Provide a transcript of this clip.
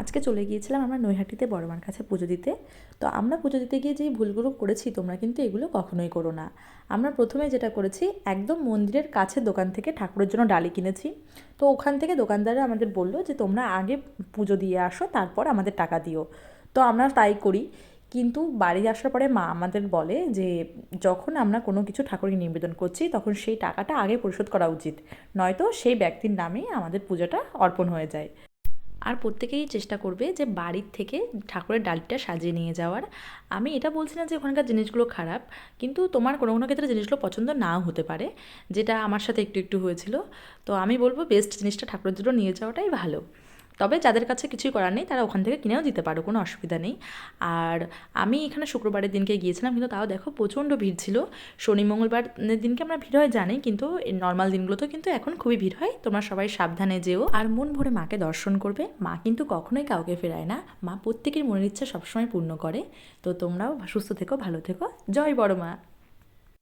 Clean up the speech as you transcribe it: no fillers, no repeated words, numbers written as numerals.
আজকে চলে গিয়েছিলাম আমরা নৈহাটিতে বড় মার কাছে পুজো দিতে। তো আমরা পুজো দিতে গিয়ে যেই ভুলগুলো করেছি তোমরা কিন্তু এগুলো কখনোই করো না। আমরা প্রথমে যেটা করেছি, একদম মন্দিরের কাছে দোকান থেকে ঠাকুরের জন্য ডালি কিনেছি। তো ওখান থেকে দোকানদাররা আমাদের বলল যে তোমরা আগে পুজো দিয়ে আসো, তারপর আমাদের টাকা দিও। তো আমরা তাই করি। কিন্তু বাড়ি আসার পরে মা আমাদের বলে যে যখন আমরা কোনো কিছু ঠাকুরকে নিবেদন করছি তখন সেই টাকাটা আগে পরিশোধ করা উচিত, নয়তো সেই ব্যক্তির নামেই আমাদের পুজোটা অর্পণ হয়ে যায়। আর প্রত্যেকেই চেষ্টা করবে যে বাড়ির থেকে ঠাকুরের ডালিটা সাজিয়ে নিয়ে যাওয়ার। আমি এটা বলছি না যে ওখানকার জিনিসগুলো খারাপ, কিন্তু তোমার কোনো কোনো ক্ষেত্রে জিনিসগুলো পছন্দ নাও হতে পারে, যেটা আমার সাথে একটু একটু হয়েছিল। তো আমি বলবো বেস্ট জিনিসটা ঠাকুরের জন্য নিয়ে যাওয়াটাই ভালো। তবে যাদের কাছে কিছুই করার নেই তারা ওখান থেকে কিনেও দিতে পারো, কোনো অসুবিধা নেই। আর আমি এখানে শুক্রবারের দিনকে গিয়েছিলাম, কিন্তু তাও দেখো প্রচণ্ড ভিড় ছিল। শনি মঙ্গলবারের দিনকে আমরা ভিড় হয় জানি, কিন্তু নর্মাল দিনগুলোতেও কিন্তু এখন খুবই ভিড় হয়। তোমরা সবাই সাবধানে যেও আর মন ভরে মাকে দর্শন করবে। মা কিন্তু কখনোই কাউকে ফেরায় না, মা প্রত্যেকের মনের ইচ্ছা সবসময় পূর্ণ করে। তো তোমরাও সুস্থ থেকো, ভালো থেকো। জয় বড় মা।